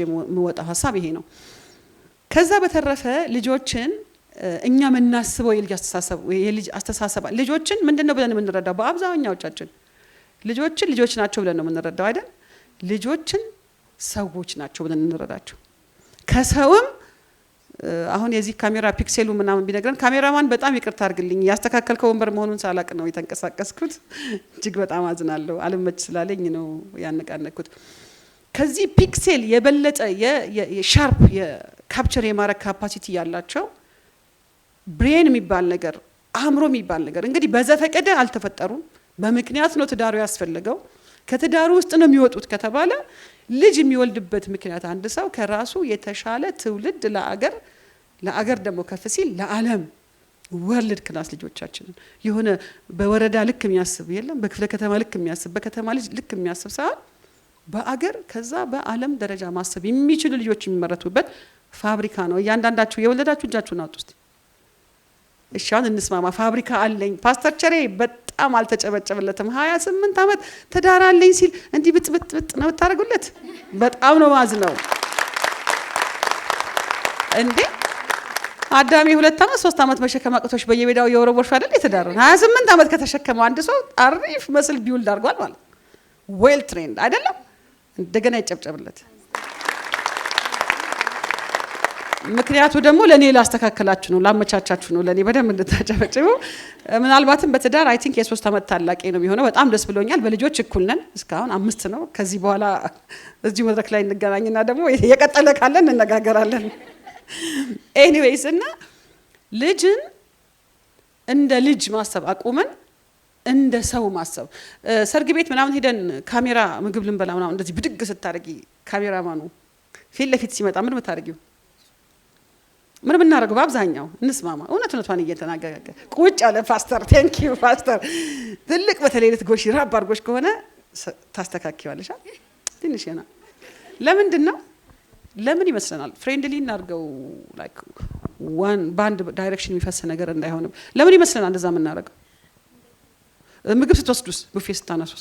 የምወጣው ሐሳብ ይሄ ነው። ከዛ በተረፈ ልጆችን እኛ የምናስበው የልጅ አስተሳሰብ ልጆችን ምንድነው ብለን የምንረዳው? በአብዛኛዎቻችን ልጆችን ልጆች ናቸው ብለን ነው የምንረዳው አይደል? ልጆችን ሰዎች ናቸው ብለን እንረዳቸው። ከሰውም አሁን የዚህ ካሜራ ፒክሴሉ ምናምን ቢነግረን ካሜራማን በጣም ይቅርታ አድርግልኝ ያስተካከልከው ወንበር መሆኑን ሳላቅ ነው የተንቀሳቀስኩት። እጅግ በጣም አዝናለሁ። አልመች ስላለኝ ነው ያነቃነኩት። ከዚህ ፒክሴል የበለጠ የሻርፕ የካፕቸር የማድረግ ካፓሲቲ ያላቸው ብሬን የሚባል ነገር አእምሮ የሚባል ነገር እንግዲህ በዘፈቀደ አልተፈጠሩም። በምክንያት ነው ትዳሩ ያስፈልገው። ከትዳሩ ውስጥ ነው የሚወጡት ከተባለ ልጅ የሚወልድበት ምክንያት አንድ ሰው ከራሱ የተሻለ ትውልድ ለአገር ደግሞ ከፍ ሲል ለዓለም ወርልድ ክላስ ልጆቻችንን የሆነ በወረዳ ልክ የሚያስብ የለም፣ በክፍለ ከተማ ልክ የሚያስብ በከተማ ልጅ ልክ የሚያስብ ሳይሆን በአገር ከዛ በዓለም ደረጃ ማሰብ የሚችሉ ልጆች የሚመረቱበት ፋብሪካ ነው። እያንዳንዳችሁ የወለዳችሁ እጃችሁን አውጡ እስቲ። እሺ አሁን እንስማማ። ፋብሪካ አለኝ ፓስተር ቸሬ በጣም አልተጨበጨበለትም። 28 ዓመት ትዳር አለኝ ሲል እንዲህ ብጥ ነው ታረጉለት። በጣም ነው ማዝነው እንዴ። አዳሚ 2 ዓመት 3 ዓመት መሸከም አቅቶሽ በየሜዳው የወረወርሽ አይደል የተዳረው? 28 ዓመት ከተሸከመው አንድ ሰው አሪፍ መስል ቢውልድ አድርጓል ማለት ዌል ትሬንድ አይደለም? እንደገና ይጨብጨብለት። ምክንያቱ ደግሞ ለኔ ላስተካከላችሁ ነው ላመቻቻችሁ ነው ለኔ በደንብ እንድታጨበጭቡ። ምናልባትም በትዳር አይ ቲንክ የ3 ዓመት ታላቄ ነው የሚሆነው። በጣም ደስ ብሎኛል። በልጆች እኩል ነን። እስካሁን 5 ነው። ከዚህ በኋላ እዚህ መድረክ ላይ እንገናኝና ደግሞ የቀጠለ ካለ እንነጋገራለን። ኤኒዌይስ እና ልጅን እንደ ልጅ ማሰብ አቁመን እንደ ሰው ማሰብ። ሰርግ ቤት ምናምን ሄደን ካሜራ ምግብ ልንበላ ምናምን እንደዚህ ብድግ ስታደርጊ ካሜራማኑ ፊት ለፊት ሲመጣ ምን ምታደርጊው? ምን ብናደርገው? በአብዛኛው እንስማማ። እውነቷን እየተናገረ ቁጭ ያለ ፓስተር ቴንክ ዩ ፓስተር ትልቅ በተለይ ልትጎሽ ራብ አድርጎሽ ከሆነ ታስተካክያለሽ ትንሽ ና ለምንድን ነው ለምን ይመስለናል ፍሬንድሊ እናርገው ላይክ ዋን ባንድ ዳይሬክሽን የሚፈስ ነገር እንዳይሆንም ለምን ይመስለናል እንደዛ የምናደርገው? ምግብ ስትወስዱስ ቡፌ ስታነሱ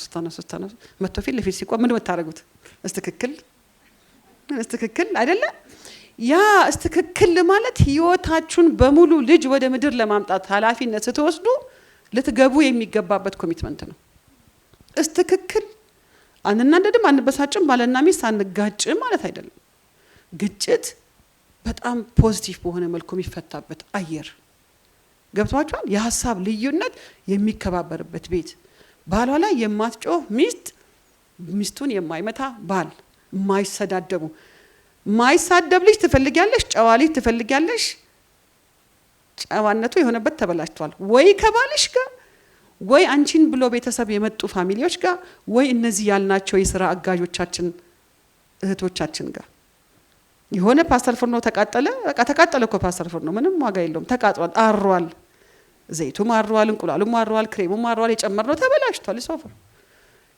መጥቶ ፊት ለፊት ሲቆም ምን ምታደርጉት? እስትክክል አይደለ? ያ እስትክክል ማለት ህይወታችሁን በሙሉ ልጅ ወደ ምድር ለማምጣት ኃላፊነት ስትወስዱ ልትገቡ የሚገባበት ኮሚትመንት ነው። እስትክክል አንናደድም፣ አንበሳጭም፣ ባለና ሚስት አንጋጭም ማለት አይደለም። ግጭት በጣም ፖዚቲቭ በሆነ መልኩ የሚፈታበት አየር ገብቷችኋል? የሀሳብ ልዩነት የሚከባበርበት ቤት፣ ባሏ ላይ የማትጮህ ሚስት፣ ሚስቱን የማይመታ ባል፣ የማይሰዳደቡ ማይሳደብ ልጅ ትፈልጊያለሽ፣ ጨዋ ልጅ ትፈልጊያለሽ። ጨዋነቱ የሆነበት ተበላሽቷል። ወይ ከባልሽ ጋር ወይ አንቺን ብሎ ቤተሰብ የመጡ ፋሚሊዎች ጋር ወይ እነዚህ ያልናቸው የሥራ አጋዦቻችን እህቶቻችን ጋር። የሆነ ፓስተር ፍርኖ ተቃጠለ፣ በቃ ተቃጠለ እኮ ፓስተር ፍርኖ ምንም ዋጋ የለውም። ተቃጥሏል፣ አሯል፣ ዘይቱም አሯል፣ እንቁላሉም አሯል፣ ክሬሙም አሯል፣ የጨመርነው ተበላሽቷል ሶፍር።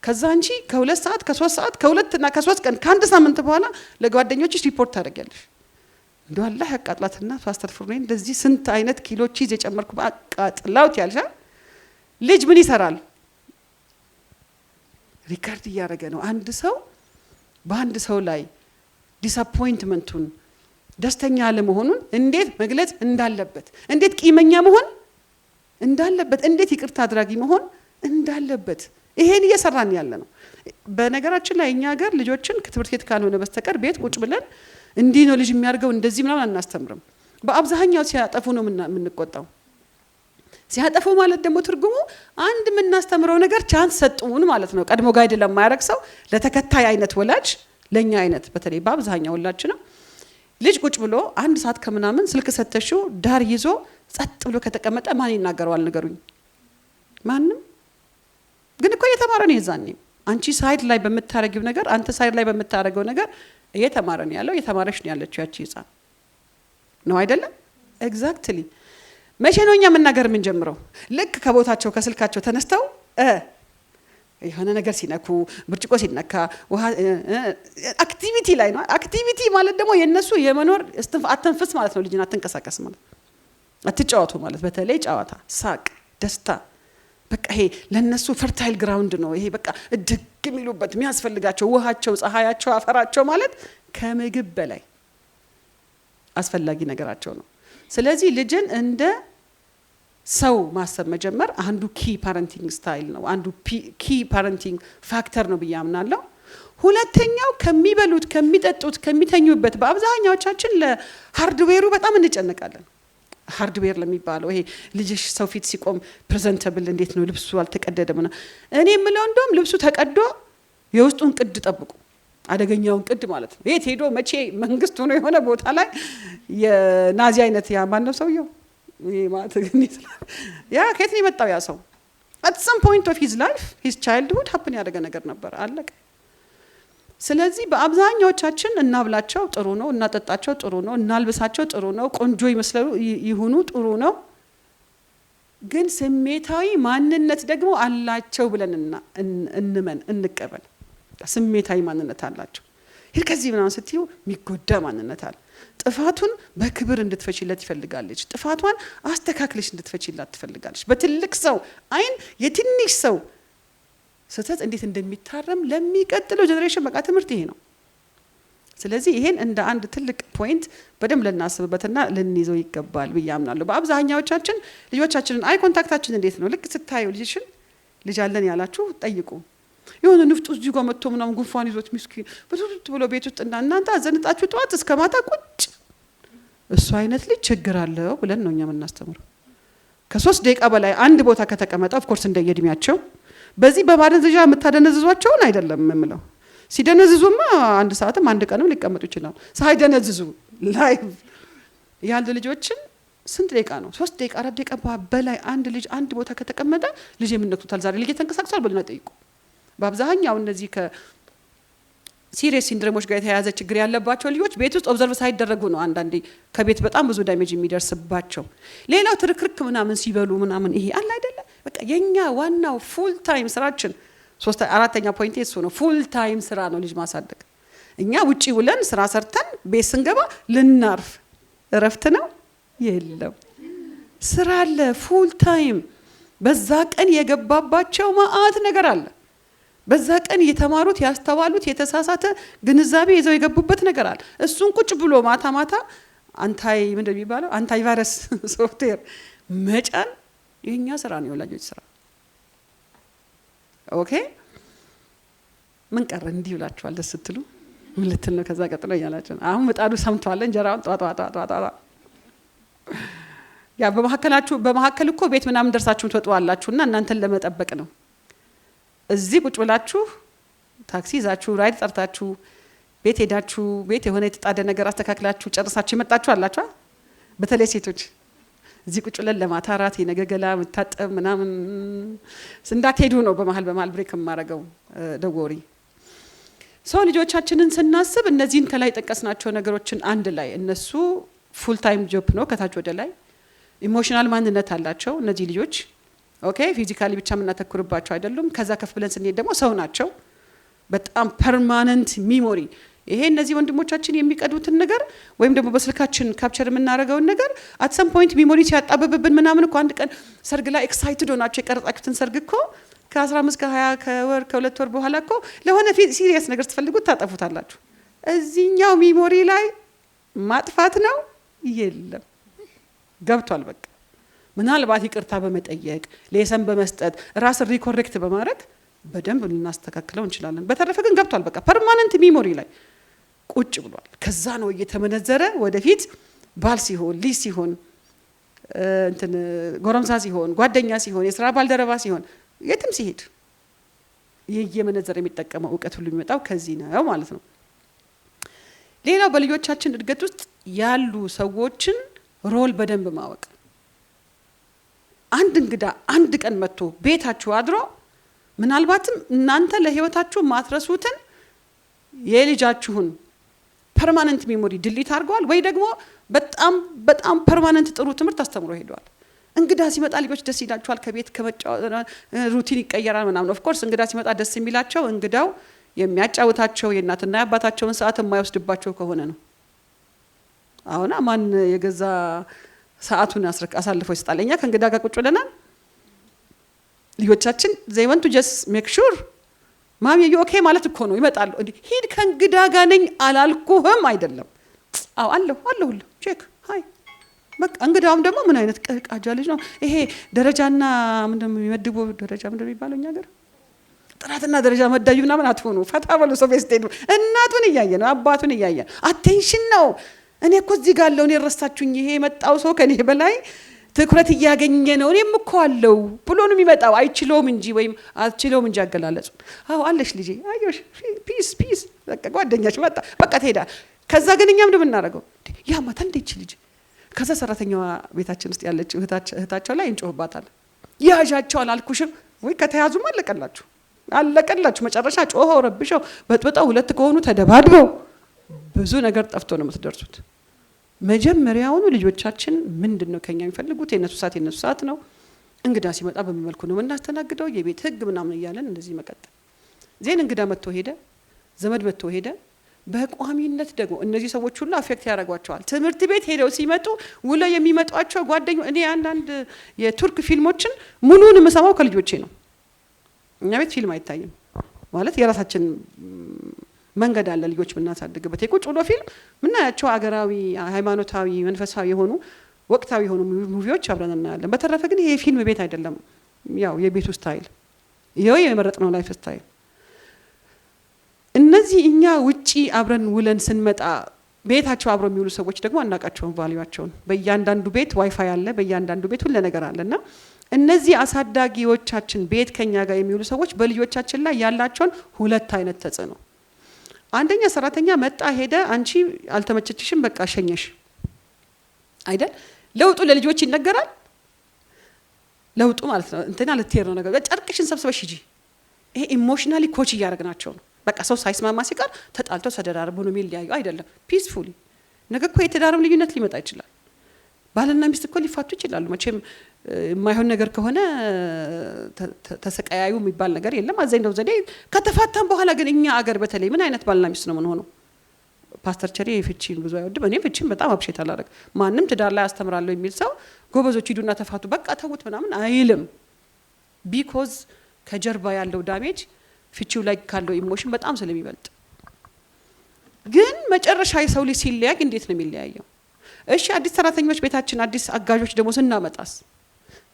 ከዛ አንቺ ከ2 ሰዓት ከ3 ሰዓት ከ2 እና ከ3 ቀን ከአንድ ሳምንት በኋላ ለጓደኞችሽ ሪፖርት ታደርጊያለሽ። እንደው አላህ ያቃጥላትና ፓስተር ፍርኖ እንደዚህ ስንት አይነት ኪሎ ቺዝ የጨመርኩ አቃጥላውት ያልሻል። ልጅ ምን ይሰራል? ሪካርድ እያደረገ ነው። አንድ ሰው በአንድ ሰው ላይ ዲስአፖይንትመንቱን ደስተኛ አለመሆኑን እንዴት መግለጽ እንዳለበት፣ እንዴት ቂመኛ መሆን እንዳለበት፣ እንዴት ይቅርታ አድራጊ መሆን እንዳለበት ይሄን እየሰራን ያለ ነው። በነገራችን ላይ እኛ ሀገር ልጆችን ከትምህርት ቤት ካልሆነ በስተቀር ቤት ቁጭ ብለን እንዲህ ነው ልጅ የሚያርገው እንደዚህ ምናምን አናስተምርም። በአብዛኛው ሲያጠፉ ነው የምንቆጣው። ሲያጠፉ ማለት ደግሞ ትርጉሙ አንድ የምናስተምረው ነገር ቻንስ ሰጡን ማለት ነው። ቀድሞ ጋይድ ለማያረግ ሰው ለተከታይ አይነት ወላጅ ለኛ አይነት በተለይ በአብዛኛው ወላጅ ነው ልጅ ቁጭ ብሎ 1 ሰዓት ከምናምን ስልክ ሰተሽው ዳር ይዞ ጸጥ ብሎ ከተቀመጠ ማን ይናገረዋል? ንገሩኝ። ማንም። ግን እኮ እየተማረ ነው የዛኔ። አንቺ ሳይድ ላይ በምታረጊው ነገር አንተ ሳይድ ላይ በምታረገው ነገር እየተማረ ነው ያለው፣ እየተማረሽ ነው ያለችው ያቺ ህፃን ነው አይደለም? ኤግዛክትሊ። መቼ ነው እኛ መናገር ምን ጀምረው? ልክ ከቦታቸው ከስልካቸው ተነስተው የሆነ ነገር ሲነኩ፣ ብርጭቆ ሲነካ፣ አክቲቪቲ ላይ ነው። አክቲቪቲ ማለት ደግሞ የነሱ የመኖር አተንፍስ ማለት ነው። ልጅን አትንቀሳቀስ ማለት አትጫወቱ ማለት። በተለይ ጨዋታ፣ ሳቅ፣ ደስታ በቃ ይሄ ለነሱ ፈርታይል ግራውንድ ነው። ይሄ በቃ እድግ የሚሉበት የሚያስፈልጋቸው ውሃቸው ፀሐያቸው አፈራቸው ማለት ከምግብ በላይ አስፈላጊ ነገራቸው ነው ስለዚህ ልጅን እንደ ሰው ማሰብ መጀመር አንዱ ኪ ፓረንቲንግ ስታይል ነው አንዱ ኪ ፓረንቲንግ ፋክተር ነው ብያምናለሁ ሁለተኛው ከሚበሉት ከሚጠጡት ከሚተኙበት በአብዛኛዎቻችን ለሃርድዌሩ በጣም እንጨነቃለን ሃርድዌር ለሚባለው ይሄ ልጅሽ ሰው ፊት ሲቆም ፕሬዘንተብል እንዴት ነው ልብሱ አልተቀደደምና እኔ የምለው እንደውም ልብሱ ተቀዶ የውስጡን ቅድ ጠብቁ አደገኛውን ቅድ ማለት ነው የት ሄዶ መቼ መንግስት ሆኖ የሆነ ቦታ ላይ የናዚ አይነት ያ ማን ነው ሰውየው ያ ከየት ነው የመጣው ያ ሰው at some point of his life his childhood happen ያደረገ ነገር ነበር አለቀ ስለዚህ በአብዛኛዎቻችን እናብላቸው ጥሩ ነው እናጠጣቸው ጥሩ ነው እናልብሳቸው ጥሩ ነው ቆንጆ ይመስላሉ ይሁኑ ጥሩ ነው ግን ስሜታዊ ማንነት ደግሞ አላቸው ብለንና እንቀበል ስሜታዊ ማንነት አላቸው ይሄ ከዚህ ምናምን ስትዩ የሚጎዳ ማንነት አለ ጥፋቱን በክብር እንድትፈቺለት ይፈልጋለች ጥፋቷን አስተካክለሽ እንድትፈቺላት ትፈልጋለች በትልቅ ሰው አይን የትንሽ ሰው ሰተት እንዴት እንደሚታረም ለሚቀጥለው ጀነሬሽን በቃ ትምህርት ይሄ ነው ስለዚህ ይሄን እንደ አንድ ትልቅ ፖይንት በደም ለናስብበትና ለንይዘው ይገባል ብያምናለሁ በአብዛኛዎቻችን ልጆቻችንን አይ ኮንታክታችን እንዴት ነው ልክ ስታዩ ልጅሽን ልጅ አለን ያላችሁ ጠይቁ የሆነ ንፍጡ እዚህ ጋር መጥቶ ምናምን ጉንፋን ይዞት ምስኪን በቱት ብሎ ቤት ውስጥ እናንተ አዘንጣችሁ ጧት እስከ ማታ ቁጭ እሱ አይነት ልጅ ችግር አለው ብለን ነው እኛ የምናስተምረው ከ3 ደቂቃ በላይ አንድ ቦታ ከተቀመጠ ኦፍ ኮርስ እንደየድሚያቸው በዚህ በማደንዘዣ የምታደነዝዟቸውን አይደለም የምለው ሲደነዝዙማ አንድ ሰዓትም አንድ ቀንም ሊቀመጡ ይችላል ሳይደነዝዙ ላይቭ ያንድ ልጆችን ስንት ደቂቃ ነው 3 ደቂቃ 4 ደቂቃ በላይ አንድ ልጅ አንድ ቦታ ከተቀመጠ ልጅ የምንነክቱታል ዛሬ ልጅ ተንቀሳቅሷል ብለና ጠይቁ በአብዛኛው እነዚህ ከሲሪየስ ሲንድሮሞች ጋር የተያያዘ ችግር ያለባቸው ልጆች ቤት ውስጥ ኦብዘርቭ ሳይደረጉ ነው አንዳንዴ ከቤት በጣም ብዙ ዳሜጅ የሚደርስባቸው ሌላው ትርክርክ ምናምን ሲበሉ ምናምን ይሄ አለ አይደለ በቃ የኛ ዋናው ፉል ታይም ስራችን 4ኛ ፖይንት እሱ ነው ፉል ታይም ስራ ነው ልጅ ማሳደግ እኛ ውጪ ውለን ስራ ሰርተን ቤት ስንገባ ልናርፍ እረፍት ነው የለም ስራ አለ ፉል ታይም በዛ ቀን የገባባቸው ማአት ነገር አለ በዛ ቀን የተማሩት ያስተዋሉት የተሳሳተ ግንዛቤ ይዘው የገቡበት ነገር አለ እሱን ቁጭ ብሎ ማታ ማታ አንታይ ምንድነው የሚባለው አንታይ ቫይረስ ሶፍትዌር መጫን የኛ ስራ ነው የወላጆች ስራ ኦኬ ምን ቀረ እንዲህ ብላችኋል ደስ ስትሉ ምን ልትል ነው ከዛ ቀጥሎ ያላችሁ አሁን ምጣዱ ሰምቷል እንጀራውን ጧጧ ያ በመሐከል እኮ ቤት ምናምን ደርሳችሁ ትወጣላችሁና እናንተን ለመጠበቅ ነው እዚህ ቁጭ ብላችሁ ታክሲ ይዛችሁ ራይድ ጠርታችሁ ቤት ሄዳችሁ ቤት የሆነ የተጣደ ነገር አስተካክላችሁ ጨርሳችሁ ይመጣችሁ አላችሁ በተለይ ሴቶች እዚህ ቁጭ ብለን ለማታራት የነገገላ መታጠብ ምናምን እንዳትሄዱ ነው በመሃል ብሬክ ማረጋው ደጎሪ ሰው ልጆቻችንን ስናስብ እነዚህን ከላይ ጠቀስናቸው ነገሮችን አንድ ላይ እነሱ ፉል ታይም ጆብ ነው ከታች ወደ ላይ ኢሞሽናል ማንነት አላቸው እነዚህ ልጆች ኦኬ ፊዚካሊ ብቻ ምናተኩርባቸው አይደሉም ከዛ ከፍ ብለን ስንሄድ ደግሞ ሰው ናቸው በጣም ፐርማነንት ሚሞሪ ይሄ እነዚህ ወንድሞቻችን የሚቀዱትን ነገር ወይም ደግሞ በስልካችን ካፕቸር የምናረጋውን ነገር at some point ሚሞሪ ሲያጣበብብን ምናምን እኮ አንድ ቀን ሰርግ ላይ ኤክሳይትድ ሆናችሁ የቀረጻችሁትን ሰርግ እኮ ከ15 ከ20 ከወር ከ2 ወር በኋላ እኮ ለሆነ ሲሪየስ ነገር ትፈልጉት ታጠፉታላችሁ እዚህኛው ሚሞሪ ላይ ማጥፋት ነው የለም ገብቷል በቃ ምናልባት ይቅርታ በመጠየቅ ለሰም በመስጠት ራስን ሪኮሬክት በማድረግ በደንብ ልናስተካክለው እንችላለን በተረፈ ግን ገብቷል በቃ ፐርማነንት ሚሞሪ ላይ ቁጭ ብሏል ከዛ ነው እየተመነዘረ ወደፊት ባል ሲሆን ልጅ ሲሆን እንትን ጎረምሳ ሲሆን ጓደኛ ሲሆን የሥራ ባልደረባ ሲሆን የትም ሲሄድ የየመነዘረ የሚጠቀመው ዕውቀት ሁሉ የሚመጣው ከዚህ ነው ማለት ነው ሌላው በልጆቻችን እድገት ውስጥ ያሉ ሰዎችን ሮል በደንብ ማወቅ አንድ እንግዳ አንድ ቀን መጥቶ ቤታችሁ አድሮ ምናልባትም እናንተ ለህይወታችሁ ማትረሱትን የልጃችሁን ፐርማነንት ሚሞሪ ዲሊት አድርገዋል ወይ ደግሞ በጣም ፐርማነንት ጥሩ ትምህርት አስተምሮ ሄደዋል እንግዳ ሲመጣ ልጆች ደስ ይላቸዋል ከቤት ከመጫው ሩቲን ይቀየራል ምናምን ኦፍ ኮርስ እንግዳ ሲመጣ ደስ የሚላቸው እንግዳው የሚያጫውታቸው የእናትና የአባታቸውን ሰዓት የማይወስድባቸው ከሆነ ነው አሁን ማን የገዛ ሰዓቱን አሳልፎ ይስጣለኛ ከእንግዳ ጋር ቁጭ ብለናል ልጆቻችን they want to just make sure ማሚ ኦኬ ማለት እኮ ነው ይመጣሉ እንዴ ሂድ ከእንግዳ ጋር ነኝ አላልኩህም አይደለም አው አለሁ ሁሉ ቼክ ሃይ በቃ እንግዳውም ደግሞ ምን አይነት ቀቃጃ ልጅ ነው ይሄ ደረጃና ምንድነው የሚመድቡ ደረጃ ምንድነው የሚባለው እኛ ሀገር ጥራትና ደረጃ መዳዩና ምን አትሆኑ ፈታ በሉ ሰው ቤት ሄዱ እናቱን እያየ ነው አባቱን እያየ አቴንሽን ነው እኔ እኮ እዚህ ጋር አለው እኔ ረስታችሁኝ ይሄ መጣው ሰው ከኔ በላይ ትኩረት እያገኘ ነው እኔም እኮ አለው ብሎ ነው የሚመጣው አይችለውም እንጂ ወይም አትችለውም እንጂ አገላለጹ አው አለሽ ልጄ አዮሽ ፒስ በቃ ጓደኛሽ መጣ በቃ ትሄዳ ከዛ ግን እኛም እንደምን እናረጋው ያማታ እንዴት ልጅ ከዛ ሰራተኛዋ ቤታችን ውስጥ ያለች እህታቸው ላይ እንጮህባታል ያጃቸው አላልኩሽም ወይ ከተያዙም አለቀላችሁ መጨረሻ ጮኸው ረብሸው በጥብጣው ሁለት ከሆኑ ተደባድበው ብዙ ነገር ጠፍቶ ነው የምትደርሱት መጀመሪያውኑ ልጆቻችን ምንድነው ከኛ የሚፈልጉት የነሱ ሰዓት ነው እንግዳ ሲመጣ በመልኩ ነው እናስተናግደው የቤት ህግ ምናምን ይያለን እንደዚህ መቀጠል ዜን እንግዳ መጥቶ ሄደ ዘመድ መጥቶ ሄደ በቋሚነት ደግሞ እነዚህ ሰዎች ሁሉ አፌክት ያደርጓቸዋል ትምህርት ቤት ሄደው ሲመጡ ውለ የሚመጧቸው ጓደኞች እኔ አንድ የቱርክ ፊልሞችን ሙሉን የምሰማው ከልጆቼ ነው እኛ ቤት ፊልም አይታይም ማለት የራሳችን መንገድ አለ ልጆች ምናሳድግበት የቁጭ ብሎ ፊልም ምናያቸው አገራዊ ሃይማኖታዊ መንፈሳዊ የሆኑ ወቅታዊ የሆኑ ሙቪዎች አብረን እናያለን በተረፈ ግን ይሄ ፊልም ቤት አይደለም ያው የቤቱ ስታይል ይሄው የመረጥነው ላይፍ ስታይል እነዚህ እኛ ውጪ አብረን ውለን ስንመጣ ቤታቸው አብረው የሚውሉ ሰዎች ደግሞ አናቃቸውን ቫልዩአቸውን በእያንዳንዱ ቤት ዋይፋይ አለ በእያንዳንዱ ቤት ሁሉ ነገር አለና እነዚህ አሳዳጊዎቻችን ቤት ከኛ ጋር የሚውሉ ሰዎች በልጆቻችን ላይ ያላቸውን ሁለት አይነት ተጽዕኖ አንደኛ ሰራተኛ መጣ ሄደ አንቺ አልተመቸችሽም በቃ ሸኘሽ አይደል ለውጡ ለልጆች ይነገራል ለውጡ ማለት ነው እንትና ለቴር ነው ነገር ጨርቅሽን ሰብስበሽ ሂጂ ይሄ ኢሞሽናሊ ኮች እያደረግናቸው ነው በቃ ሰው ሳይስማማ ሲቀር ተጣልቶ ሰደራርቦ ነው የሚለያዩ አይደለም ፒስፉሊ ነገ እኮ የተዳረም ልዩነት ሊመጣ ይችላል ባልና ሚስት እኮ ሊፋቱ ይችላሉ መቼም የማይሆን ነገር ከሆነ ተሰቃያዩ የሚባል ነገር የለም አዘይ እንደው ዘዴ ከተፋታን በኋላ ግን እኛ አገር በተለይ ምን አይነት ባልና ሚስት ነው ምን ሆኖ ፓስተር ቸሪ ፍቺን ብዙ አይወድም እኔ ፍቺን በጣም አብሼት አላረግ ማንንም ትዳር ላይ አስተምራለሁ የሚል ሰው ጎበዞች ሂዱና ተፋቱ በቃ ተውት ምናምን አይልም ቢኮዝ ከጀርባ ያለው ዳሜጅ ፍቺው ላይ ካለው ኢሞሽን በጣም ስለሚበልጥ ግን መጨረሻ የሰው ልጅ ሲለያይ እንዴት ነው የሚለያየው እሺ አዲስ ሰራተኞች ቤታችን አዲስ አጋዦች ደግሞ ስናመጣስ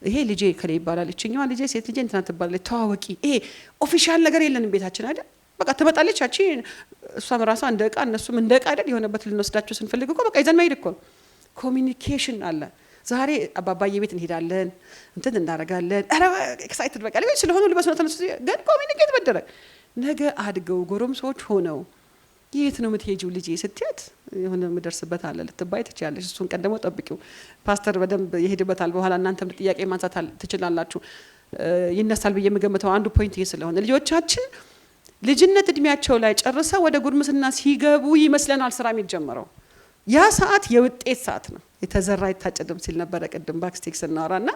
ይሄ ልጄ ከሌ ይባላል እቺኛዋ ልጄ ሴት ልጄ እንትና ትባላለች ተዋወቂ ይሄ ኦፊሻል ነገር የለንም ቤታችን አይደል በቃ ተመጣለች አቺ እሷም ራሷ እንደቃ እነሱም እንደቃ አይደል የሆነበት ልንወስዳቸው ስንፈልግ እኮ በቃ ይዘን ማይድ እኮ ኮሚኒኬሽን አለ ዛሬ አባባዬ ቤት እንሄዳለን እንትን እናረጋለን አረ ኤክሳይትድ በቃ ለምን ስለሆነ ልበስነው ተነሱ ግን ኮሚኒኬት በደረግ ነገ አድገው ጎረምሶች ሆነው የት ነው የምትሄጂው ልጄ ስትያት የሆነ ምደርስበት አለ ልትባይ ትችያለሽ እሱን ቀን ደግሞ ጠብቂው ፓስተር በደንብ ይሄድበታል በኋላ እናንተም ጥያቄ ማንሳት ትችላላችሁ ይነሳል በየ መገመተው አንዱ ፖይንት ይሄ ስለሆነ ልጆቻችን ልጅነት እድሜያቸው ላይ ጨርሰው ወደ ጉርምስና ሲገቡ ይመስለናል ስራ የሚጀምረው ያ ሰዓት የውጤት ሰዓት ነው የተዘራ ይታጨድም ሲል ነበር ቀደም ባክስቴክስ እናወራና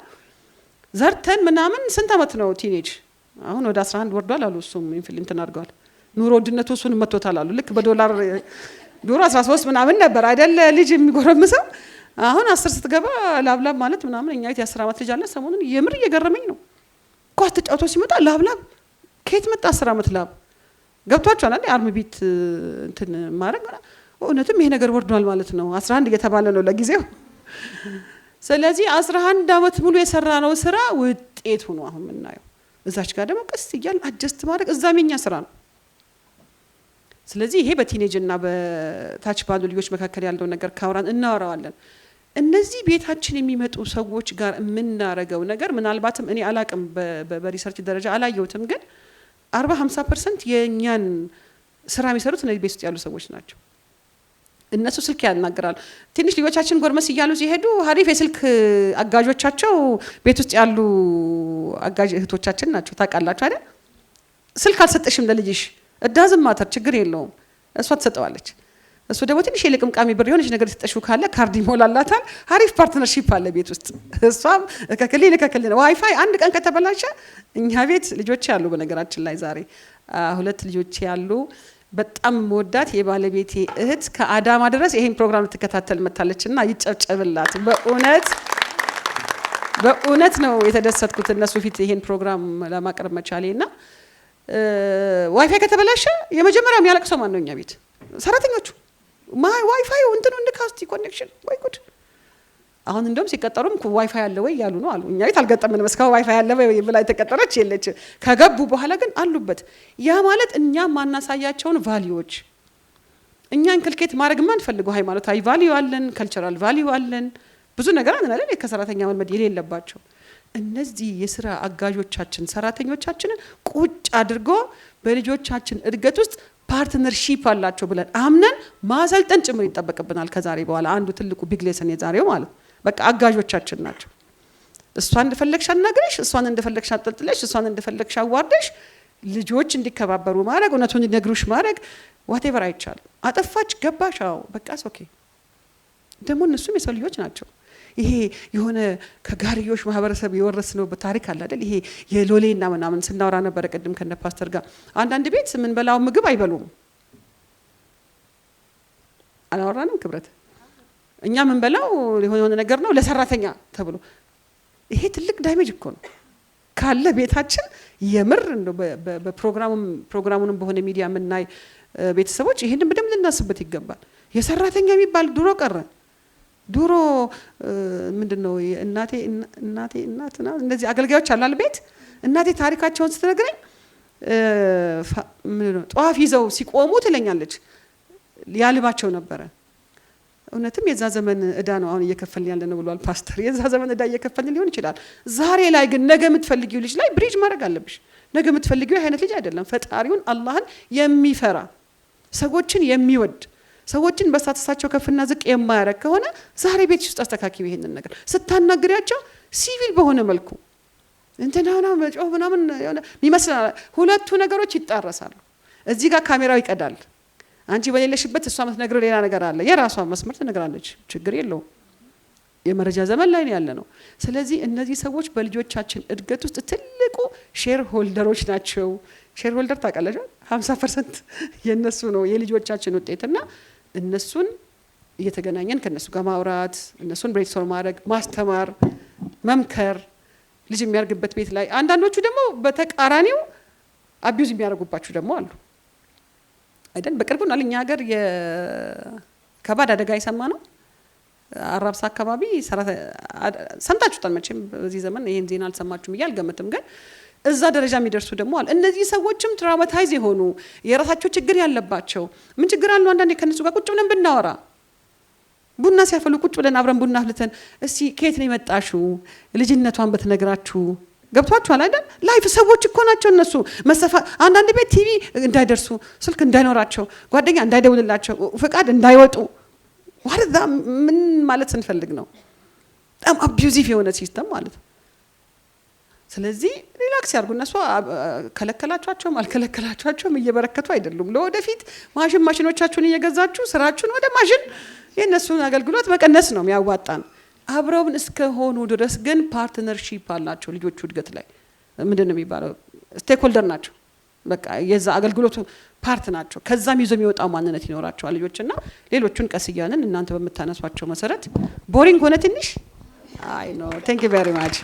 ዘርተን ምናምን ስንት አመት ነው ቲኔጅ አሁን ወደ 11 ወርዷል አሉ እሱም ኢንፍሌሽን ተናርጓል ኑሮ ውድነቱ እሱን መጥቶታል አሉ ልክ በዶላር ዶሮ 13 ምናምን ነበር አይደል ልጅ የሚጎረምሰው አሁን 10 ስትገባ ላብላብ ማለት ምናምን እኛ የ10 አመት ልጅ አለ ሰሞኑን የምር እየገረመኝ ነው ኳስ ተጫውቶ ሲመጣ ላብላብ ከየት መጣ 10 አመት ላብ ገብቷቸዋል አይደል አርም ቢት እንትን ማረግ እውነትም ይሄ ነገር ወርዷል ማለት ነው 11 እየተባለ ነው ለጊዜው ስለዚህ 11 አመት ሙሉ የሰራነው ስራ ውጤት ሆኖ አሁን ምናየው እዛች ጋር ደግሞ ቀስ ይያል አጀስት ማድረግ እዛምኛ ስራ ነው ስለዚህ ይሄ በቲኔጅ እና በታች ባሉ ልጆች መካከል ያለው ነገር ካውራን እናወራዋለን እነዚህ ቤታችን የሚመጡ ሰዎች ጋር ምናረጋው ነገር ምናልባትም እኔ አላቅም በሪሰርች ደረጃ አላየውትም ግን 40-50% የኛን ስራ የሚሰሩት እነዚህ ቤት ውስጥ ያሉ ሰዎች ናቸው እነሱ ስልክ ያናገራሉ ትንሽ ልጆቻችን ጎርመስ ይያሉ ሲሄዱ ሀሪፍ የስልክ አጋዦቻቸው ቤት ውስጥ ያሉ አጋዥ እህቶቻችን ናቸው ታውቃላችሁ አይደል ስልክ አልሰጠሽም ለልጅሽ እዳዝም ማተር ችግር የለውም እሷ ተሰጠዋለች እሱ ደግሞ ትንሽ የልቅምቃሚ ብር የሆነች ነገር ተጠሹ ካለ ካርድ ይሞላላታል ሀሪፍ ፓርትነርሺፕ አለ ቤት ውስጥ እሷም ከከለ ዋይፋይ አንድ ቀን ከተበላሸ እኛ ቤት ልጆች ያሉ በነገራችን ላይ ዛሬ 2 ልጆች ያሉ በጣም መወዳት የባለቤቴ እህት ከአዳማ ድረስ ይሄን ፕሮግራም ልትከታተል መጣለችና ይጨብጨብላት በእውነት ነው የተደሰትኩት እነሱ ፊት ይሄን ፕሮግራም ለማቅረብ መቻሌና ዋይፋይ ከተበላሸ የመጀመሪያው የሚያለቅሰው ማን ነው? እኛ ቤት ሰራተኞቹ። ዋይፋዩ እንትኑ እንደካስቲ ኮኔክሽን ወይ ጉድ። አሁን እንደውም ሲቀጠሩም ዋይፋይ አለ ወይ ያሉ ነው አሉ። እኛ ቤት አልገጠመንም እስካሁን ዋይፋይ አለ ወይ ብላ የተቀጠረች የለች። ከገቡ በኋላ ግን አሉበት። ያ ማለት እኛ ማናሳያቸውን ቫልዩዎች እኛ ኢንክልኬት ማድረግ ማንፈልገው ሃይማኖታዊ ቫልዩ አለን፣ ካልቸራል ቫልዩ አለን፣ ብዙ ነገር አለን ከሰራተኛ መልመድ የሌለባቸው እነዚህ የስራ አጋዦቻችን ሰራተኞቻችንን ቁጭ አድርጎ በልጆቻችን እድገት ውስጥ ፓርትነርሺፕ አላቸው ብለን አምነን ማሰልጠን ጭምር ይጠበቅብናል። ከዛሬ በኋላ አንዱ ትልቁ ቢግ ሌሰን የዛሬው ማለት በቃ አጋዦቻችን ናቸው። እሷን እንደፈለግሽ አናግረሽ፣ እሷን እንደፈለግሽ አጥልጥለሽ፣ እሷን እንደፈለግሽ አዋርደሽ ልጆች እንዲከባበሩ ማድረግ፣ እውነቱን እንዲነግሩሽ ማድረግ ዋቴቨር አይቻልም። አጠፋች ገባሽ፣ አዎ በቃ ኦኬ። ደግሞ እነሱም የሰው ልጆች ናቸው። ይሄ የሆነ ከጋርዮሽ ማህበረሰብ የወረስነው በታሪክ አለ አይደል? ይሄ የሎሌና ምናምን ስናወራ ነበር ቀደም ከነ ፓስተር ጋር። አንዳንድ ቤት ምን በላው ምግብ አይበሉም። አላወራንም ክብረት። እኛ ምን በላው የሆነ ነገር ነው ለሰራተኛ ተብሎ ይሄ ትልቅ ዳሜጅ እኮ ነው ካለ ቤታችን። የምር እንደው በፕሮግራሙንም በሆነ ሚዲያ ምናይ ቤተሰቦች ይሄንን በደንብ ልናስብበት ይገባል። የሰራተኛ የሚባል ድሮ ቀረ። ድሮ ምንድነው እናቴ እናትና እንደዚህ አገልጋዮች አላል ቤት እናቴ ታሪካቸውን ስትነግረኝ ምንድነው ጧፍ ይዘው ሲቆሙ ትለኛለች ያልባቸው ነበረ። እውነትም የዛ ዘመን እዳ ነው አሁን እየከፈልን ያለ ነው ብሏል ፓስተር። የዛ ዘመን እዳ እየከፈልን ሊሆን ይችላል። ዛሬ ላይ ግን ነገ የምትፈልጊው ልጅ ላይ ብሪጅ ማድረግ አለብሽ። ነገ የምትፈልጊው አይነት ልጅ አይደለም፣ ፈጣሪውን አላህን የሚፈራ ሰዎችን የሚወድ ሰዎችን በስታተሳቸው ከፍና ዝቅ የማያረግ ከሆነ ዛሬ ቤት ውስጥ አስተካክዩ። ይሄንን ነገር ስታናግሪያቸው ሲቪል በሆነ መልኩ እንትናና መጮህ ምናምን ይመስላል። ሁለቱ ነገሮች ይጣረሳሉ። እዚህ ጋር ካሜራው ይቀዳል። አንቺ በሌለሽበት እሷ የምትነግረው ሌላ ነገር አለ። የራሷ መስመር ትነግራለች፣ ችግር የለውም። የመረጃ ዘመን ላይ ነው ያለ ነው። ስለዚህ እነዚህ ሰዎች በልጆቻችን እድገት ውስጥ ትልቁ ሼር ሆልደሮች ናቸው። ሼር ሆልደር ታውቃለሽ? 50% የነሱ ነው የልጆቻችን ውጤትና እነሱን እየተገናኘን ከነሱ ጋር ማውራት፣ እነሱን ብሬክስቶርም ማድረግ፣ ማስተማር፣ መምከር ልጅ የሚያርግበት ቤት ላይ አንዳንዶቹ ደግሞ በተቃራኒው አቢዩዝ የሚያደርጉባችሁ ደግሞ አሉ አይደል? በቅርቡ ነው ለኛ ሀገር የከባድ አደጋ የሰማ ነው። አራብሳ አካባቢ ሰምታችሁታል መቼም በዚህ ዘመን ይሄን ዜና አልሰማችሁም ብዬ አልገምትም። ግን እዛ ደረጃ የሚደርሱ ደግሞ አለ። እነዚህ ሰዎችም ትራውማታይዝ የሆኑ የራሳቸው ችግር ያለባቸው ምን ችግር አለው? አንዳንዴ ከነሱ ጋር ቁጭ ብለን ብናወራ ቡና ሲያፈሉ ቁጭ ብለን አብረን ቡና አፍልተን እስቲ ከየት ነው የመጣሽው ልጅነቷን በተነግራችሁ ገብቷችኋል አይደል? ላይፍ ሰዎች እኮ ናቸው እነሱ። አንዳንድ ቤት ቲቪ እንዳይደርሱ፣ ስልክ እንዳይኖራቸው፣ ጓደኛ እንዳይደውልላቸው፣ ፍቃድ እንዳይወጡ ዋርዳ ምን ማለት ስንፈልግ ነው? በጣም አቢዩዚቭ የሆነ ሲስተም ማለት ነው። ስለዚህ ሪላክስ ያርጉ። እነሱ ከለከላቸውም አልከለከላቸውም እየበረከቱ አይደሉም። ለወደፊት ማሽኖቻችሁን እየገዛችሁ ስራችሁን ወደ ማሽን የነሱን አገልግሎት መቀነስ ነው የሚያዋጣን። አብረውን እስከሆኑ ድረስ ግን ፓርትነርሺፕ አላቸው። ልጆቹ እድገት ላይ ምንድነው የሚባለው? ስቴክሆልደር ናቸው። በቃ የዛ አገልግሎቱ ፓርት ናቸው። ከዛም ይዞ የሚወጣው ማንነት ይኖራቸዋል ልጆችና ሌሎቹን ቀስያንን እናንተ በመታነሷቸው መሰረት ቦሪንግ ሆነ ትንሽ አይ ኖ ቴንክ ዩ ቬሪ ማች።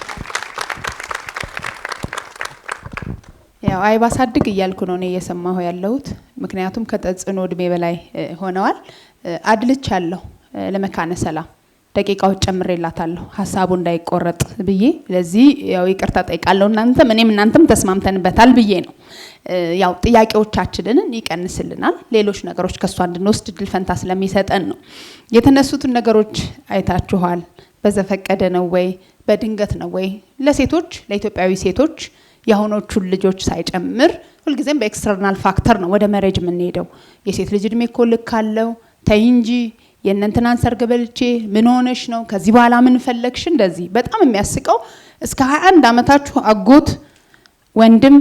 ያው አይባሳድግ እያልኩ ነው እኔ እየሰማሁ ያለሁት። ምክንያቱም ከተጽዕኖ እድሜ በላይ ሆነዋል። አድልቻለሁ ለመካነ ሰላም ደቂቃዎች ጨምሬላታለሁ ሀሳቡ እንዳይቆረጥ ብዬ። ለዚህ ያው ይቅርታ ጠይቃለሁ። እናንተም ተስማምተንበታል ብዬ ነው። ያው ጥያቄዎቻችንን ይቀንስልናል፣ ሌሎች ነገሮች ከሷ እንድንወስድ ድል ፈንታ ስለሚሰጠን ነው። የተነሱትን ነገሮች አይታችኋል። በዘፈቀደ ነው ወይ በድንገት ነው ወይ? ለሴቶች ለኢትዮጵያዊ ሴቶች የሆኖቹን ልጆች ሳይጨምር ሁልጊዜም በኤክስተርናል ፋክተር ነው ወደ መሬጅ የምንሄደው። የሴት ልጅ እድሜ እኮ ልክ አለው ተይ እንጂ የእነንትናን ሰርግ በልቼ ምን ሆነሽ ነው ከዚህ በኋላ ምን ፈለግሽ? እንደዚህ በጣም የሚያስቀው እስከ 21 አመታችሁ አጎት ወንድም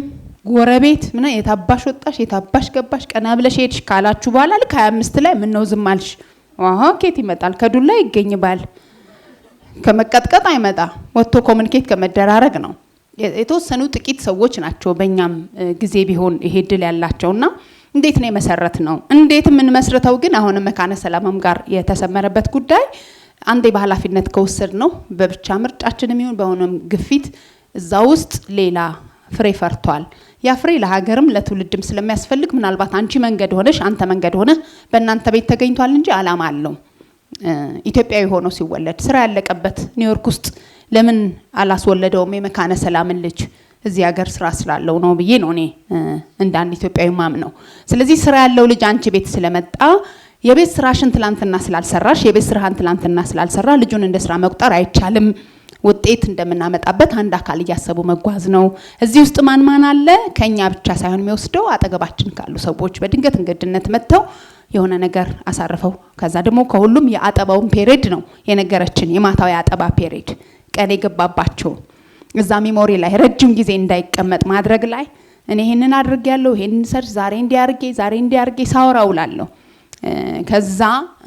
ጎረቤት ምን የታባሽ ወጣሽ የታባሽ ገባሽ ቀና ብለሽ ሄድሽ ካላችሁ በኋላ ልክ 25 ላይ ምን ነው ዝም አልሽ? አሃ ኬት ይመጣል? ከዱላ ይገኝባል። ከመቀጥቀጥ አይመጣ ወጥቶ ኮሙኒኬት ከመደራረግ ነው። የተወሰኑ ጥቂት ሰዎች ናቸው በእኛም ጊዜ ቢሆን ይሄ ድል ያላቸውና እንዴት ነው መሰረት ነው እንዴት ምን መስርተው ግን አሁን መካነ ሰላምም ጋር የተሰመረበት ጉዳይ አንዴ በኃላፊነት ከወሰድ ነው በብቻ ምርጫችንም ይሁን በሆነም ግፊት እዛ ውስጥ ሌላ ፍሬ ፈርቷል። ያ ፍሬ ለሀገርም ለትውልድም ስለሚያስፈልግ ምናልባት አንቺ መንገድ ሆነሽ አንተ መንገድ ሆነ በእናንተ ቤት ተገኝቷል እንጂ አላማ አለው። ኢትዮጵያዊ ሆኖ ሲወለድ ስራ ያለቀበት ኒውዮርክ ውስጥ ለምን አላስወለደውም የመካነ ሰላምን ልጅ? እዚህ ሀገር ስራ ስላለው ነው ብዬ ነው እኔ እንደ አንድ ኢትዮጵያዊ ማምነው። ስለዚህ ስራ ያለው ልጅ አንቺ ቤት ስለመጣ የቤት ስራሽን ትላንትና ስላልሰራሽ የቤት ስራህን ትላንትና ስላልሰራ ልጁን እንደ ስራ መቁጠር አይቻልም። ውጤት እንደምናመጣበት አንድ አካል እያሰቡ መጓዝ ነው። እዚህ ውስጥ ማን አለ? ከኛ ብቻ ሳይሆን የሚወስደው አጠገባችን ካሉ ሰዎች በድንገት እንግድነት መጥተው የሆነ ነገር አሳርፈው ከዛ ደግሞ ከሁሉም የአጠባውን ፔሪድ ነው የነገረችን። የማታው የአጠባ ፔሪድ ቀን የገባባቸው እዛ ሚሞሪ ላይ ረጅም ጊዜ እንዳይቀመጥ ማድረግ ላይ እኔ ይሄንን አድርጌያለሁ፣ ይሄንን ሰርች ዛሬ እንዲያርጌ ሳወራውላለሁ። ከዛ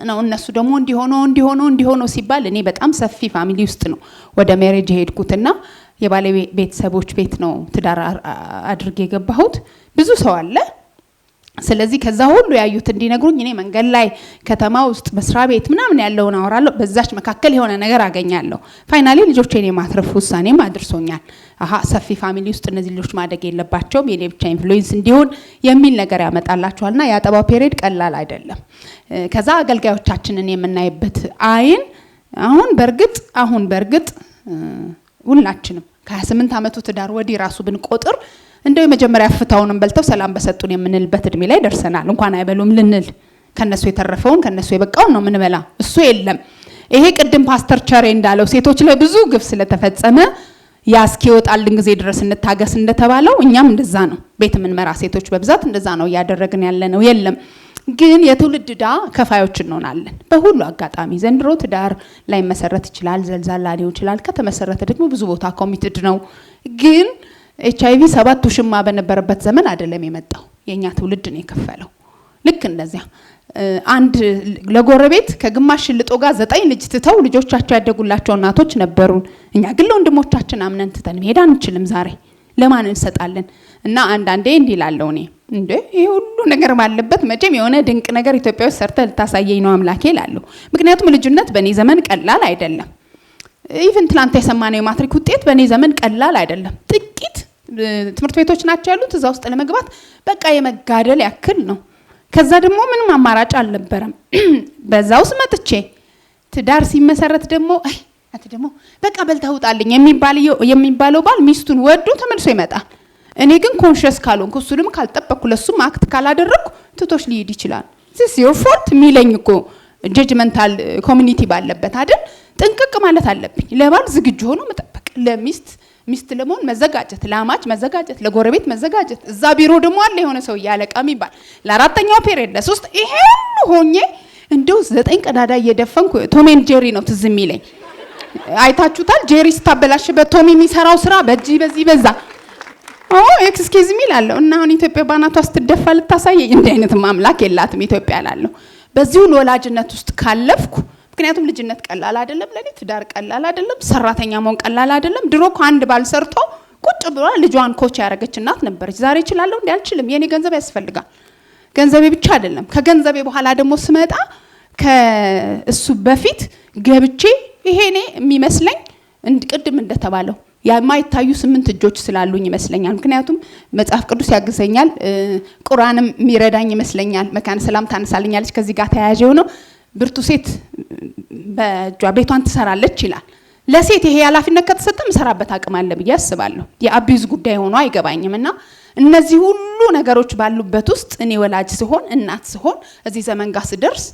ነው እነሱ ደግሞ እንዲሆኑ ሲባል እኔ በጣም ሰፊ ፋሚሊ ውስጥ ነው ወደ ሜሬጅ ሄድኩትና የባለ ቤተሰቦች ቤት ነው ትዳር አድርጌ የገባሁት። ብዙ ሰው አለ። ስለዚህ ከዛ ሁሉ ያዩት እንዲነግሩኝ እኔ መንገድ ላይ ከተማ ውስጥ መስሪያ ቤት ምናምን ያለውን አወራለሁ። በዛች መካከል የሆነ ነገር አገኛለሁ። ፋይናሊ ልጆቼን የማትረፍ ውሳኔም አድርሶኛል። ሰፊ ፋሚሊ ውስጥ እነዚህ ልጆች ማደግ የለባቸውም የኔ ብቻ ኢንፍሉዌንስ እንዲሆን የሚል ነገር ያመጣላቸዋልና የአጠባው ፔሪድ ቀላል አይደለም። ከዛ አገልጋዮቻችንን የምናይበት አይን አሁን በርግጥ ሁላችንም ከ28 ዓመቱ ትዳር ወዲህ ራሱ ብንቆጥር እንደው የመጀመሪያ ፍታውንም በልተው ሰላም በሰጡን የምንልበት እድሜ ላይ ደርሰናል። እንኳን አይበሉም ልንል ከነሱ የተረፈውን ከነሱ የበቃውን ነው ምንበላ። እሱ የለም። ይሄ ቅድም ፓስተር ቸሬ እንዳለው ሴቶች ላይ ብዙ ግፍ ስለተፈጸመ ያስኪወጣልን ጊዜ ድረስ እንታገስ እንደተባለው እኛም እንደዛ ነው። ቤት የምንመራ ሴቶች በብዛት እንደዛ ነው እያደረግን ያለነው። የለም ግን የትውልድ ዕዳ ከፋዮች እንሆናለን በሁሉ አጋጣሚ። ዘንድሮ ትዳር ላይ መሰረት ይችላል፣ ዘልዛላ ሊሆን ይችላል። ከተመሰረተ ደግሞ ብዙ ቦታ ኮሚትድ ነው። ግን ኤችአይቪ 7 ውሽማ በነበረበት ዘመን አይደለም የመጣው። የኛ ትውልድ ነው የከፈለው። ልክ እንደዚያ አንድ ለጎረቤት ከግማሽ ሽልጦ ጋር 9 ልጅ ትተው ልጆቻቸው ያደጉላቸው እናቶች ነበሩን። እኛ ግን ለወንድሞቻችን አምነን ትተን መሄድ አንችልም። ዛሬ ለማን እንሰጣለን? እና አንዳንዴ እንዲላለው እኔ እንዴ ይሄ ሁሉ ነገር ባለበት መቼም የሆነ ድንቅ ነገር ኢትዮጵያ ውስጥ ሰርተ ልታሳየኝ ነው አምላኬ እላለሁ። ምክንያቱም ልጅነት በኔ ዘመን ቀላል አይደለም። ኢቭን ትላንት የሰማነው የማትሪክ ውጤት በኔ ዘመን ቀላል አይደለም። ጥቂት ትምህርት ቤቶች ናቸው ያሉት። እዛ ውስጥ ለመግባት በቃ የመጋደል ያክል ነው። ከዛ ደግሞ ምንም አማራጭ አልነበረም። በዛው መጥቼ ትዳር ሲመሰረት ደግሞ ደግሞ በቃ በልታውጣልኝ የሚባለው ባል ሚስቱን ወዶ ተመልሶ ይመጣል። እኔ ግን ኮንሺየስ ካልሆንኩ እሱንም ካልጠበቅኩ ለሱም አክት ካላደረግኩ ትቶሽ ሊሄድ ይችላል። this your fault ሚለኝ እኮ ጀጅመንታል ኮሚኒቲ ባለበት አይደል? ጥንቅቅ ማለት አለብኝ። ለባል ዝግጁ ሆኖ መጠበቅ፣ ሚስት ለመሆን መዘጋጀት፣ ለአማች መዘጋጀት፣ ለጎረቤት መዘጋጀት። እዛ ቢሮ ደግሞ አለ የሆነ ሰው ያለቃ የሚባል ለአራተኛው ፔሪየድ ለሶስት ይሄ ሁሉ ሆኜ እንደው 9 ቀዳዳ እየደፈንኩ ቶሜን ጄሪ ነው ትዝ የሚለኝ። አይታችሁታል? ጄሪ ስታበላሽበት ቶሚ የሚሰራው ስራ በዚህ በዛ ኤክስኪውዝ ሚ ላለው እና አሁን ኢትዮጵያ ባናቷ ስትደፋ ልታሳየኝ እንደ አይነት ማምላክ የላትም ኢትዮጵያ ላለው። በዚሁ ወላጅነት ውስጥ ካለፍኩ ምክንያቱም ልጅነት ቀላል አይደለም፣ ለኔ ትዳር ቀላል አይደለም፣ ሰራተኛ መሆን ቀላል አይደለም። ድሮ አንድ ባል ሰርቶ ቁጭ ብላ ልጇን ኮች ያረገች እናት ነበረች። ዛሬ እችላለሁ እንዴ? አልችልም። የኔ ገንዘብ ያስፈልጋል። ገንዘቤ ብቻ አይደለም፣ ከገንዘቤ በኋላ ደግሞ ስመጣ ከእሱ በፊት ገብቼ ይሄኔ የሚመስለኝ ቅድም እንደተባለው የማይታዩ 8 እጆች ስላሉኝ ይመስለኛል። ምክንያቱም መጽሐፍ ቅዱስ ያግዘኛል፣ ቁርአንም የሚረዳኝ ይመስለኛል። መካነ ሰላም ታነሳልኛለች። ከዚህ ጋር ተያያዥ ሆኖ ብርቱ ሴት በእጇ ቤቷን ትሰራለች ይላል። ለሴት ይሄ ኃላፊነት ከተሰጠ መሰራበት አቅም አለ ብዬ አስባለሁ። የአቢዩዝ ጉዳይ ሆኖ አይገባኝም። እና እነዚህ ሁሉ ነገሮች ባሉበት ውስጥ እኔ ወላጅ ስሆን እናት ስሆን እዚህ ዘመን ጋር ስደርስ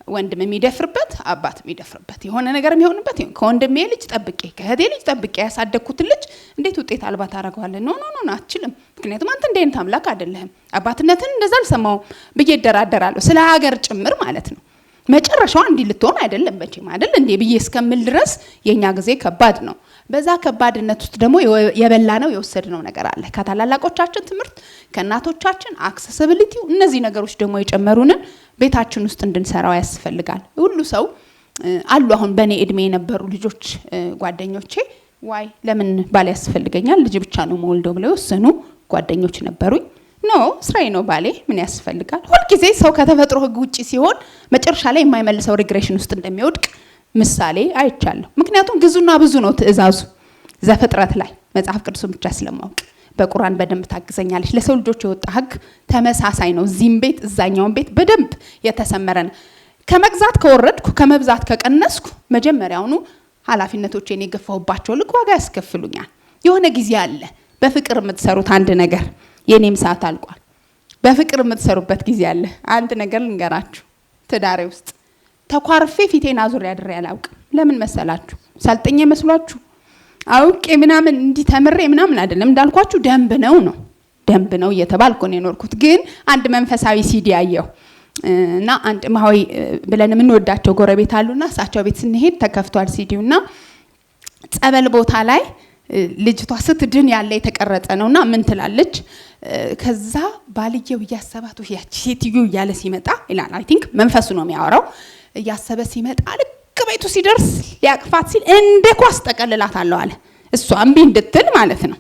ወንድም የሚደፍርበት አባት የሚደፍርበት የሆነ ነገር የሚሆንበት ከወንድሜ ልጅ ጠብቄ ከእህቴ ልጅ ጠብቄ ያሳደግኩት ልጅ እንዴት ውጤት አልባ ታደርገዋለህ? ኖ አትችልም። ምክንያቱም አንተ እንደ አይነት አምላክ አይደለህም። አባትነትን እንደዛ አልሰማውም ብዬ እደራደራለሁ። ስለ ሀገር ጭምር ማለት ነው። መጨረሻዋ እንዲህ ልትሆን አይደለም መቼም አይደል እንዴ ብዬ እስከምል ድረስ የኛ ጊዜ ከባድ ነው። በዛ ከባድነት ውስጥ ደግሞ የበላነው የወሰድነው ነገር አለ። ከታላላቆቻችን ትምህርት፣ ከእናቶቻችን አክሰሲቢሊቲ፣ እነዚህ ነገሮች ደግሞ የጨመሩንን ቤታችን ውስጥ እንድንሰራው ያስፈልጋል። ሁሉ ሰው አሉ አሁን በኔ እድሜ የነበሩ ልጆች ጓደኞቼ ዋይ ለምን ባል ያስፈልገኛል ልጅ ብቻ ነው መወልደው ብለው ወሰኑ ጓደኞች ነበሩኝ። ኖ ስራዬ ነው ባሌ ምን ያስፈልጋል። ሁልጊዜ ሰው ከተፈጥሮ ህግ ውጪ ሲሆን መጨረሻ ላይ የማይመልሰው ሪግሬሽን ውስጥ እንደሚወድቅ ምሳሌ አይቻለሁ። ምክንያቱም ግዙና ብዙ ነው ትእዛዙ ዘፍጥረት ላይ መጽሐፍ ቅዱስን ብቻ ስለማውቅ በቁርአን በደንብ ታግዘኛለች። ለሰው ልጆች የወጣ ህግ ተመሳሳይ ነው። እዚህም ቤት እዛኛውን ቤት በደንብ የተሰመረ ነው። ከመግዛት ከወረድኩ ከመብዛት ከቀነስኩ መጀመሪያውኑ ኃላፊነቶቼን የገፋሁባቸው ልክ ዋጋ ያስከፍሉኛል። የሆነ ጊዜ አለ በፍቅር የምትሰሩት አንድ ነገር የኔም ሰዓት አልቋል። በፍቅር የምትሰሩበት ጊዜ አለ። አንድ ነገር ልንገራችሁ፣ ትዳሬ ውስጥ ተኳርፌ ፊቴን አዙሬ አድሬ አላውቅም። ለምን መሰላችሁ? ሰልጥኜ መስሏችሁ አውቄ ምናምን እንዲህ ተምሬ ምናምን አይደለም። እንዳልኳችሁ ደንብ ነው እየተባልኩ ነው የኖርኩት። ግን አንድ መንፈሳዊ ሲዲ አየሁ እና አንድ ማሆይ ብለን የምንወዳቸው ጎረቤት አሉና እሳቸው ቤት ስንሄድ ተከፍቷል ሲዲውና ጸበል ቦታ ላይ ልጅቷ ስትድን ያለ የተቀረጸ ነውና ምን ትላለች? ከዛ ባልየው እያሰባት ያቺ ሴትዮ እያለ ሲመጣ ይላል። አይ ቲንክ መንፈሱ ነው የሚያወራው። እያሰበ ሲመጣ ልክ ቤቱ ሲደርስ ሊያቅፋት ሲል እንደ ኳስ ጠቀልላታለሁ አለ። እሷ እምቢ እንድትል ማለት ነው።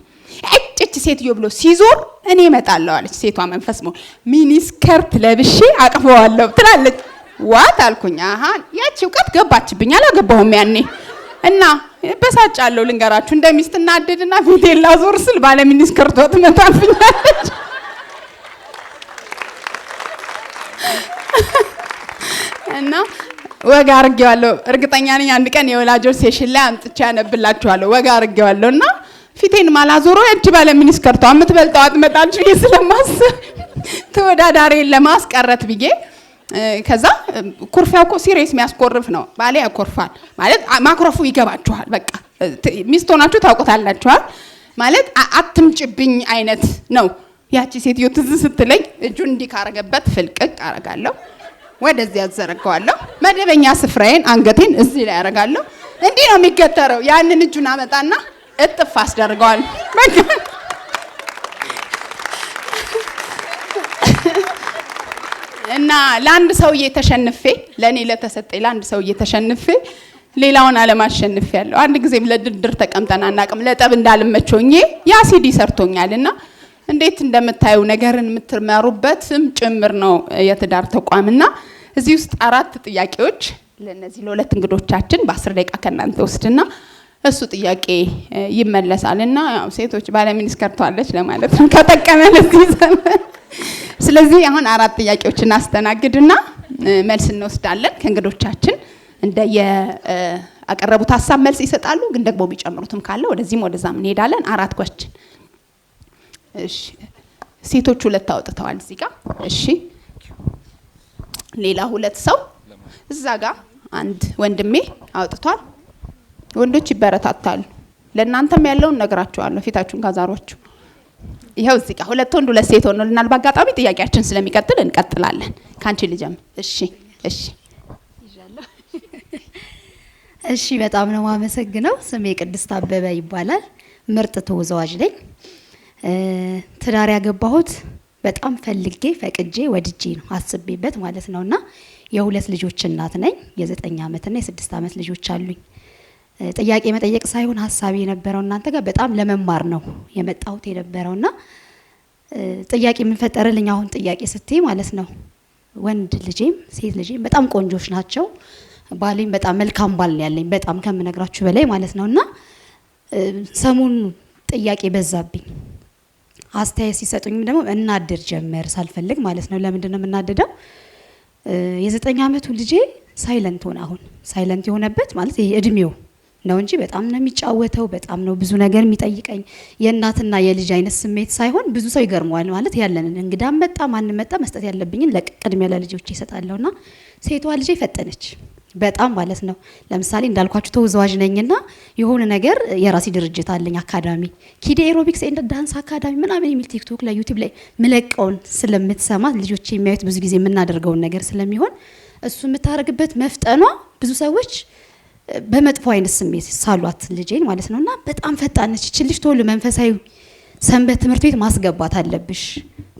እጭ ሴትዮ ብሎ ሲዞር እኔ እመጣለሁ አለች። ሴቷ መንፈስ ነው። ሚኒ ስከርት ለብሼ አቅፈዋለሁ ትላለች። ዋት አልኩኝ። አሃ ያቺ እውቀት ገባችብኝ። አላገባሁም ያኔ እና በሳጫለሁ። ልንገራችሁ እንደሚስት እናደድና ፊቴን ላዞር ስል ባለ ሚኒ ስከርቷ ትመጣብኛለች። እና ወጋ አርጌዋለሁ። እርግጠኛ ነኝ አንድ ቀን የወላጆች ሴሽን ላይ አምጥቼ ያነብላችኋለሁ። ወጋ አርጌዋለሁና ፊቴን ማላዞረው እጅ ባለ ሚኒ ስከርቷ የምትበልጠው አትመጣች ብዬ ስለማስብ ተወዳዳሪን ለማስቀረት ብዬ ከዛ ኩርፊያው እኮ ሲሪየስ የሚያስቆርፍ ነው። ባሌ ያኮርፋል ማለት ማክሮፉ ይገባችኋል። በቃ ሚስት ሆናችሁ ታውቁታላችኋል ማለት አትምጭብኝ አይነት ነው። ያቺ ሴትዮ ትዝ ስትለኝ እጁን እንዲህ ካረገበት ፍልቅቅ አረጋለሁ፣ ወደዚህ አዘረጋዋለሁ። መደበኛ ስፍራዬን አንገቴን እዚህ ላይ አረጋለሁ። እንዲህ ነው የሚገተረው። ያንን እጁን አመጣና እጥፍ አስደርገዋል። እና ለአንድ ሰውዬ ተሸንፌ ለኔ ለተሰጠኝ ለአንድ ሰውዬ ተሸንፌ ሌላውን አለማሸንፍ ያለው አንድ ጊዜም ለድርድር ተቀምጠን አናቅም። ለጠብ እንዳልመቸውኝ ያ ሲዲ ሰርቶኛልና እንዴት እንደምታዩ ነገርን የምትመሩበትም ጭምር ነው የትዳር ተቋምና እዚህ ውስጥ 4 ጥያቄዎች ለነዚህ ለሁለት እንግዶቻችን በ10 ደቂቃ ከናንተ ወስድና እሱ ጥያቄ ይመለሳልና ያው ሴቶች ባለሚኒስ ከርቷለች ለማለት ነው ከተቀመለ ለዚህ ዘመን። ስለዚህ አሁን 4 ጥያቄዎችን አስተናግድና መልስ እንወስዳለን ከእንግዶቻችን እንደየ አቀረቡት ሐሳብ መልስ ይሰጣሉ። ግን ደግሞ ቢጨምሩትም ካለ ወደዚህም ወደዛም እንሄዳለን። 4 question። እሺ ሴቶች 2 አውጥተዋል እዚህ ጋር። እሺ ሌላ 2 ሰው እዛ ጋር አንድ ወንድሜ አውጥቷል። ወንዶች ይበረታታሉ። ለእናንተም ያለውን ነግራችኋለሁ ፊታችሁን ካዛሯችሁ። ይሄው እዚህ ጋር 2 ወንድ 2 ሴት ሆነልናል። በአጋጣሚ ጥያቄያችን ስለሚቀጥል እንቀጥላለን። ካንቺ ልጀምር። እሺ እሺ በጣም ነው ማመሰግነው። ስሜ ቅድስት አበበ ይባላል። ምርጥ ተወዛዋዥ ነኝ። ትዳር ያገባሁት በጣም ፈልጌ ፈቅጄ ወድጄ ነው አስቤበት ማለት ነውና የ2 ልጆች እናት ነኝ። የ9 ዓመትና የ6 ዓመት ልጆች አሉኝ። ጥያቄ መጠየቅ ሳይሆን ሐሳቤ የነበረው እናንተ ጋር በጣም ለመማር ነው የመጣሁት የነበረውና ጥያቄ ምን ፈጠረልኝ አሁን ጥያቄ ስትይ ማለት ነው። ወንድ ልጄም ሴት ልጄም በጣም ቆንጆች ናቸው። ባሌም በጣም መልካም ባል ያለኝ በጣም ከምነግራችሁ በላይ ማለት ነውና ሰሞኑን ጥያቄ በዛብኝ። አስተያየት ሲሰጡኝም ደግሞ እናድር ጀመር ሳልፈልግ ማለት ነው። ለምንድን ነው የምናደደው? የ9 ዓመቱ ልጄ ሳይለንት ሆነ። አሁን ሳይለንት የሆነበት ማለት ይሄ እድሜው ነው እንጂ በጣም ነው የሚጫወተው፣ በጣም ነው ብዙ ነገር የሚጠይቀኝ። የእናትና የልጅ አይነት ስሜት ሳይሆን ብዙ ሰው ይገርመዋል ማለት ያለንን እንግዳም መጣ ማንም መጣ መስጠት ያለብኝን ለቅድሚያ ለልጆቼ ይሰጣለውና ሴቷ ልጄ ፈጠነች በጣም ማለት ነው። ለምሳሌ እንዳልኳችሁ ተወዛዋዥ ነኝና የሆነ ነገር የራሴ ድርጅት አለኝ አካዳሚ ኪድ ኤሮቢክስ ኤንድ ዳንስ አካዳሚ ምናምን የሚል ቲክቶክ ላይ ዩቲዩብ ላይ ምለቀውን ስለምትሰማ ልጆቼ የሚያዩት ብዙ ጊዜ የምናደርገውን ነገር ስለሚሆን እሱ የምታደርግበት መፍጠኗ ብዙ ሰዎች በመጥፎ አይነት ስሜት ሳሏት ልጄን ማለት ነውና በጣም ፈጣነች። እቺ ልጅ ቶሎ መንፈሳዊ ሰንበት ትምህርት ቤት ማስገባት አለብሽ።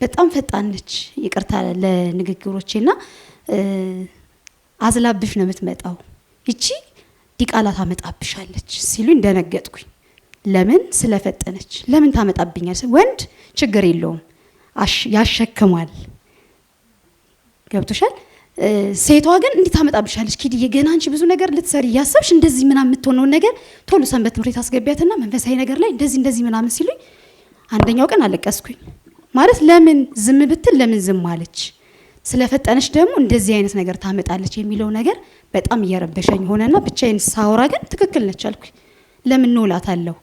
በጣም ፈጣነች። ይቅርታ ለንግግሮቼና አዝላብሽ ነው የምትመጣው። እቺ ዲቃላ ታመጣብሻለች ሲሉኝ ደነገጥኩኝ። ለምን ስለፈጠነች? ለምን ታመጣብኛለች? ወንድ ችግር የለውም ያሸክማል። ገብቶሻል? ሴቷ ግን እንዴት ታመጣብሻለች? ኪድዬ ገና አንቺ ብዙ ነገር ልትሰሪ ያሰብሽ እንደዚህ ምናምን የምትሆነው ነገር ቶሎ ሰንበት ትምህርት ቤት አስገቢያትና መንፈሳዊ ነገር ላይ እንደዚህ ምናምን ሲሉኝ አንደኛው ቀን አለቀስኩኝ ማለት ለምን ዝም ብትል ለምን ዝም አለች ስለፈጠነች ደግሞ እንደዚህ አይነት ነገር ታመጣለች የሚለው ነገር በጣም እየረበሸኝ ሆነና ብቻዬን ሳውራ ግን ትክክል ነች አልኩኝ ለምን ነው እላታለሁ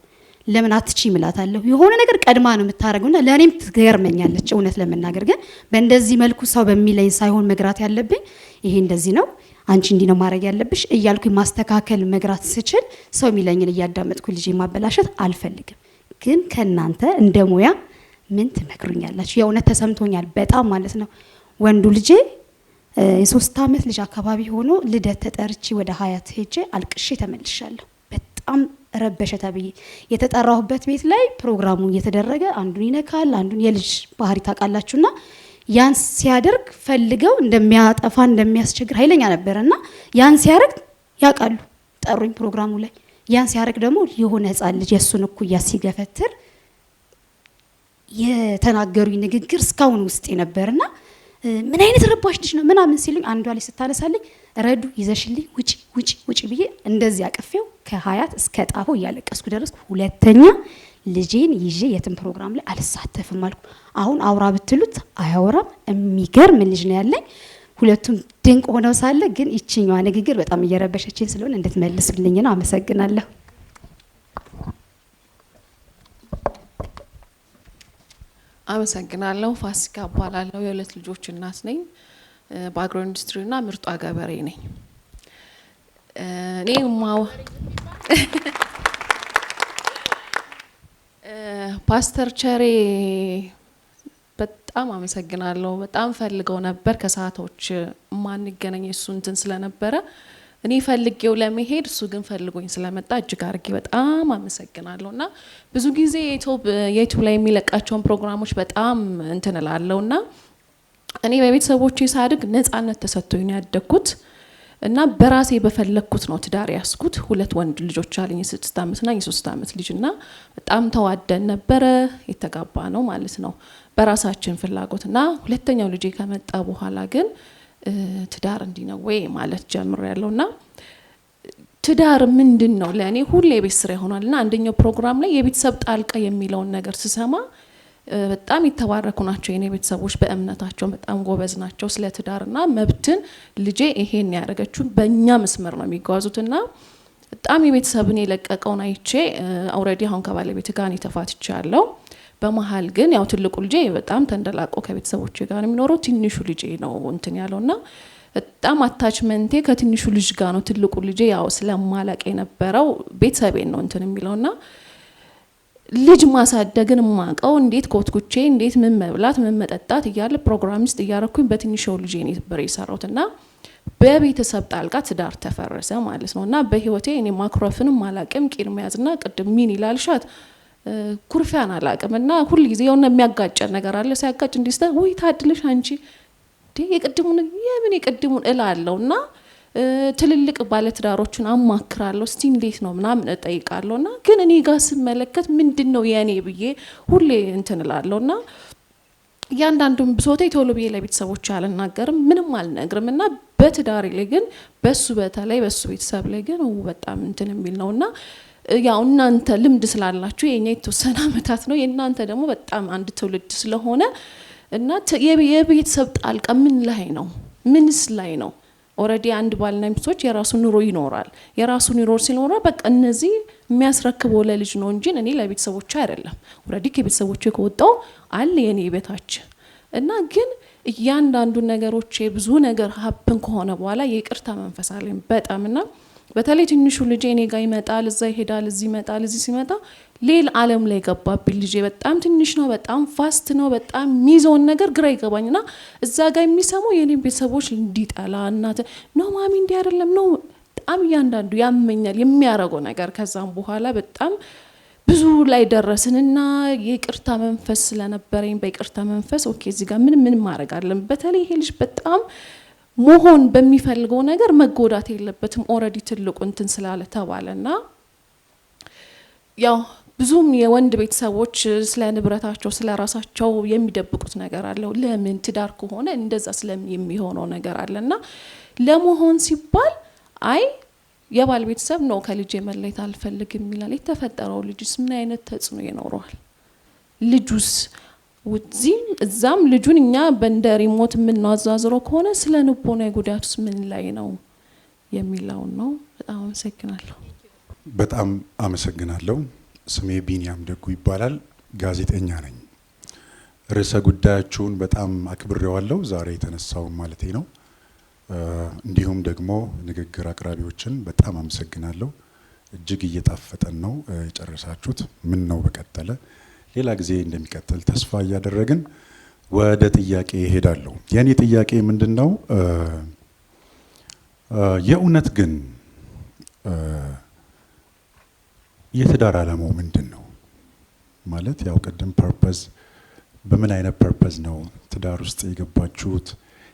ለምን አትችይም እላታለሁ የሆነ ነገር ቀድማ ነው የምታረገውና ለኔም ትገርመኛለች እውነት ለመናገር ግን በእንደዚህ መልኩ ሰው በሚለኝ ሳይሆን መግራት ያለብኝ ይሄ እንደዚህ ነው አንቺ እንዲ ነው ማድረግ ያለብሽ እያልኩኝ ማስተካከል መግራት ስችል ሰው የሚለኝን እያዳመጥኩ ልጅ ማበላሸት አልፈልግም ግን ከናንተ እንደሞያ ምን ትመክሩኛላችሁ የእውነት ተሰምቶኛል በጣም ማለት ነው ወንዱ ልጄ የ3 አመት ልጅ አካባቢ ሆኖ ልደት ተጠርቺ ወደ ሀያት ሄጄ አልቅሼ ተመልሻለሁ በጣም ረበሸ ተብዬ የተጠራሁበት ቤት ላይ ፕሮግራሙ እየተደረገ አንዱን ይነካል አንዱን የልጅ ባህሪ ታውቃላችሁና ያን ሲያደርግ ፈልገው እንደሚያጠፋ እንደሚያስቸግር ኃይለኛ ነበርና ያን ሲያደርግ ያውቃሉ ጠሩኝ ፕሮግራሙ ላይ ያን ሲያደርግ ደግሞ የሆነ ህፃን ልጅ የሱን እኩያ ሲገፈትር የተናገሩኝ ንግግር እስካሁን ውስጥ ነበርና ምን አይነት ረባሽ ልጅ ነው ምናምን ሲሉኝ አንዷ ላይ ስታነሳልኝ ረዱ ይዘሽልኝ ውጪ ብዬ እንደዚህ አቀፌው ከሀያት እስከ ጣፎ እያለቀስኩ ደረስኩ ሁለተኛ ልጄን ይዤ የትም ፕሮግራም ላይ አልሳተፍም አልኩ አሁን አውራ ብትሉት አያወራም የሚገርም ልጅ ነው ያለኝ ሁለቱም ድንቅ ሆነው ሳለ ግን ይችኛዋ ንግግር በጣም እየረበሸችኝ ስለሆነ እንድትመልሱልኝ ነው አመሰግናለሁ አመሰግናለሁ ፋሲካ እባላለሁ የሁለት ልጆች እናት ነኝ በአግሮ ኢንዱስትሪና ምርጧ ገበሬ ነኝ እኔ ፓስተር ቸሬ በጣም አመሰግናለሁ በጣም ፈልገው ነበር ከሰዓቶች ማን ይገናኝ እሱ እንትን ስለነበረ እኔ ፈልጌው ለመሄድ እሱ ግን ፈልጎኝ ስለመጣ እጅግ አርጌ በጣም አመሰግናለሁና ብዙ ጊዜ ዩቲዩብ ላይ የሚለቃቸውን ፕሮግራሞች በጣም እንትን እላለሁና እኔ በቤተሰቦቼ ሳድግ ነፃነት ተሰጥቶኝ ያደግኩት እና በራሴ በፈለኩት ነው ትዳር ያስኩት ሁለት ወንድ ልጆች አለኝ የ6 አመትና የ3 አመት ልጅና በጣም ተዋደን ነበረ የተጋባ ነው ማለት ነው በራሳችን ፍላጎትና ሁለተኛው ልጄ ከመጣ በኋላ ግን ትዳር እንዲነው ወይ ማለት ጀምሬያለሁና ትዳር ምንድነው ለኔ ሁሌ ቤት ስራ ይሆናልና አንደኛው ፕሮግራም ላይ የቤተሰብ ጣልቃ የሚለውን ነገር ስሰማ በጣም የተባረኩ ናቸው የኔ ቤተሰቦች በእምነታቸው በጣም ጎበዝ ናቸው ስለ ትዳርና መብትን ልጄ ይሄን ያደረገችው በእኛ መስመር ነው የሚጓዙትና በጣም የቤተሰብን የለቀቀውን አይቼ ኦሬዲ አሁን ከባለቤት ጋር ተፋትቻለሁ በመሃል ግን ያው ትልቁ ልጄ በጣም ተንደላቆ ከቤተሰቦቼ ጋር የሚኖረው ትንሹ ልጄ ነው እንትን ያለውና በጣም አታችመንቴ ከትንሹ ልጅ ጋር ነው ትልቁ ልጄ ያው ስለማላቀ የነበረው ቤተሰቤን ነው እንትን የሚለውና ልጅ ማሳደግን ማቀው እንዴት ኮትኩቼ እንዴት ምን መብላት ምን መጠጣት ይያለ ፕሮግራሚስት ይያረኩኝ በትንሹ ልጄ ነበር የሰራውትና በቤተሰብ ጣልቃ ትዳር ተፈረሰ ማለት ነውና በህይወቴ እኔ ማክሮፍንም ማላቀም ቂር መያዝና ቅድም ምን ይላልሻት ኩርፊያን አላቀምና ሁሉ ጊዜ የሆነ የሚያጋጨን ነገር አለ ሲያጋጭ እንዲስተ ወይ ታድልሽ አንቺ የቅድሙን የምን የቅድሙን እላለውና ትልልቅ ባለትዳሮችን አማክራለሁ እስቲ እንዴት ነው ምናምን እጠይቃለሁና ግን እኔ ጋር ስመለከት ምንድነው የኔ ብዬ ሁሌ እንትን እላለሁና ያንዳንዱን ብሶቴ ቶሎ ብዬ ለቤተሰቦች አልናገርም ምንም አልነግርምና በትዳሬ ላይ ግን በሱ በተለይ በሱ ቤተሰብ ላይ ግን በጣም እንትን የሚል ነውና ያው እናንተ ልምድ ስላላችሁ የኛ የተወሰነ አመታት ነው የእናንተ ደግሞ በጣም አንድ ትውልድ ስለሆነ እና የቤተሰብ ጣልቃ ምን ላይ ነው ምንስ ላይ ነው ኦሬዲ አንድ ባልና ሚስቶች የራሱ ኑሮ ይኖራል የራሱ ኑሮ ሲኖር በቃ እነዚህ የሚያስረክበው ለልጅ ነው እንጂ እኔ ለቤተሰቦች አይደለም ኦሬዲ ከቤተሰቦች ከወጣው አለ የኔ ቤታች እና ግን እያንዳንዱ ነገሮች ብዙ ነገር ሀፕን ከሆነ በኋላ የይቅርታ መንፈስ አለኝ በጣምና በተለይ ትንሹ ልጄ እኔ ጋር ይመጣል እዛ ይሄዳል እዚህ ይመጣል እዚህ ሲመጣ ሌላ ዓለም ላይ ገባብኝ ልጄ በጣም ትንሽ ነው በጣም ፋስት ነው በጣም ሚዞን ነገር ግራ ይገባኝና እዛ ጋር የሚሰማው የኔ ቤተሰቦች እንዲጣላ እናት ነው ማሚ እንዲ አይደለም ነው በጣም ያንዳንዱ ያመኛል የሚያረገው ነገር ከዛም በኋላ በጣም ብዙ ላይ ደረስንና የይቅርታ መንፈስ ስለነበረኝ በይቅርታ መንፈስ ኦኬ እዚህ ጋር ምን ማድረግ አለን በተለይ ይሄ ልጅ በጣም መሆን በሚፈልገው ነገር መጎዳት የለበትም ኦሬዲ ትልቁ እንትን ስላለ ተባለና ያው ብዙም የወንድ ቤተሰቦች ስለ ንብረታቸው ስለ ራሳቸው የሚደብቁት ነገር አለው ለምን ትዳር ከሆነ እንደዛ ስለምን የሚሆነው ነገር አለና ለመሆን ሲባል አይ የባል ቤተሰብ ነው ከልጅ መለየት አልፈልግም ይላል የተፈጠረው ልጅስ ምን አይነት ተጽዕኖ ይኖረዋል ልጁስ እዚህም እዛም ልጁን እኛ በእንደ ሪሞት የምናዛዝረው ከሆነ ስለ ልቦናዊ ጉዳቱስ ምን ላይ ነው የሚለው ነው። በጣም አመሰግናለሁ። በጣም አመሰግናለሁ። ስሜ ቢኒያም ደጉ ይባላል። ጋዜጠኛ ነኝ። ርዕሰ ጉዳያችሁን በጣም አክብሬዋለሁ ዛሬ የተነሳው ማለቴ ነው። እንዲሁም ደግሞ ንግግር አቅራቢዎችን በጣም አመሰግናለሁ። እጅግ እየጣፈጠን ነው የጨረሳችሁት። ምን ነው በቀጠለ ሌላ ጊዜ እንደሚቀጥል ተስፋ እያደረግን ወደ ጥያቄ እሄዳለሁ። የኔ ጥያቄ ምንድነው? የእውነት ግን የትዳር ዓላማው ምንድነው? ማለት ያው ቅድም ፐርፐዝ በምን አይነት ፐርፐዝ ነው ትዳር ውስጥ የገባችሁት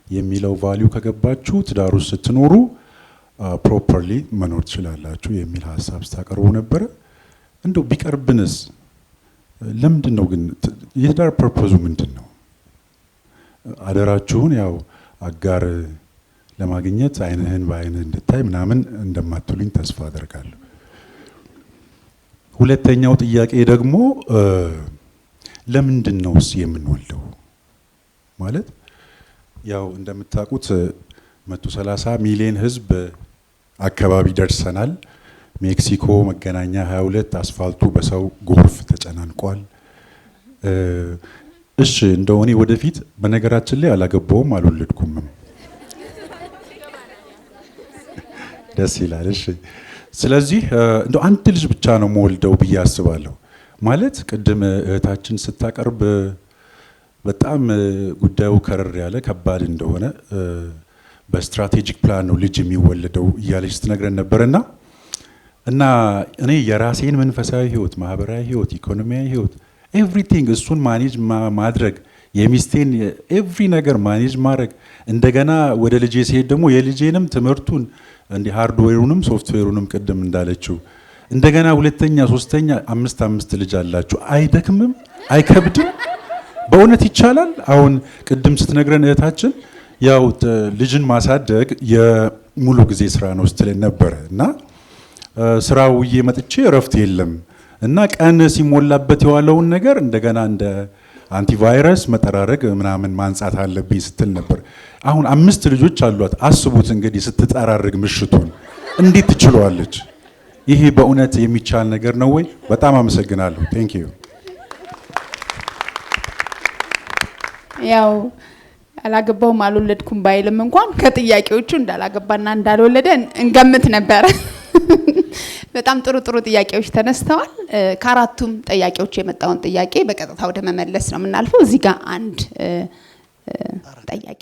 የሚለው ቫልዩ ከገባችሁ ትዳር ውስጥ ስትኖሩ ፕሮፐርሊ መኖር ትችላላችሁ የሚል ሀሳብ ስታቀርቡ ነበር። እንደው ቢቀርብንስ ለምንድነው ግን የትዳር ፐርፐዙ ምንድነው? አደራችሁን ያው አጋር ለማግኘት አይንህን በአይንህ እንድታይ ምናምን እንደማትሉኝ ተስፋ አደርጋለሁ። ሁለተኛው ጥያቄ ደግሞ ለምንድነውስ የምንወልደው? ማለት ያው እንደምታውቁት 130 ሚሊዮን ህዝብ አካባቢ ደርሰናል። ሜክሲኮ መገናኛ 22 አስፋልቱ በሰው ጎርፍ ተጨናንቋል። እሺ እንደው እኔ ወደፊት በነገራችን ላይ አላገባውም አልወለድኩምም። ደስ ይላል። እሺ ስለዚህ እንደው አንድ ልጅ ብቻ ነው የምወልደው ብዬ አስባለሁ። ማለት ቅድም እህታችን ስታቀርብ በጣም ጉዳዩ ከረር ያለ ከባድ እንደሆነ በስትራቴጂክ ፕላን ነው ልጅ የሚወለደው እያለች ስትነግረን ነበርና እና እኔ የራሴን መንፈሳዊ ህይወት፣ ማህበራዊ ህይወት፣ ኢኮኖሚያዊ ህይወት ኤቭሪቲንግ እሱን ማኔጅ ማድረግ የሚስቴን ኤቭሪ ነገር ማኔጅ ማድረግ እንደገና ወደ ልጄ ሲሄድ ደግሞ የልጄንም ትምህርቱን እንዲ ሃርድዌሩንም ሶፍትዌሩንም ቅድም እንዳለችው እንደገና ሁለተኛ ሶስተኛ አምስት ልጅ አላችሁ። አይደክምም? አይከብድም? በእውነት ይቻላል? አሁን ቅድም ስትነግረን እህታችን ያው ልጅን ማሳደግ የሙሉ ጊዜ ስራ ነው ስትለን ነበር እና ስራው እየመጥቼ እረፍት የለም እና ቀን ሲሞላበት የዋለውን ነገር እንደገና እንደ አንቲቫይረስ መጠራረግ ምናምን ማንጻት አለብኝ ስትል ነበር። አሁን 5 ልጆች አሏት። አስቡት እንግዲህ ስትጠራርግ ምሽቱን እንዴት ትችላለች? ይሄ በእውነት የሚቻል ነገር ነው ወይ? በጣም አመሰግናለሁ። ቴንክ ዩ። ያው አላገባውም አልወለድኩም ባይልም እንኳን ከጥያቄዎቹ እንዳላገባና እንዳልወለደ እንገምት ነበር። በጣም ጥሩ ጥያቄዎች ተነስተዋል። ከአራቱም ጥያቄዎች የመጣውን ጥያቄ በቀጥታ ወደ መመለስ ነው የምናልፈው። እዚህ ጋር አንድ ጥያቄ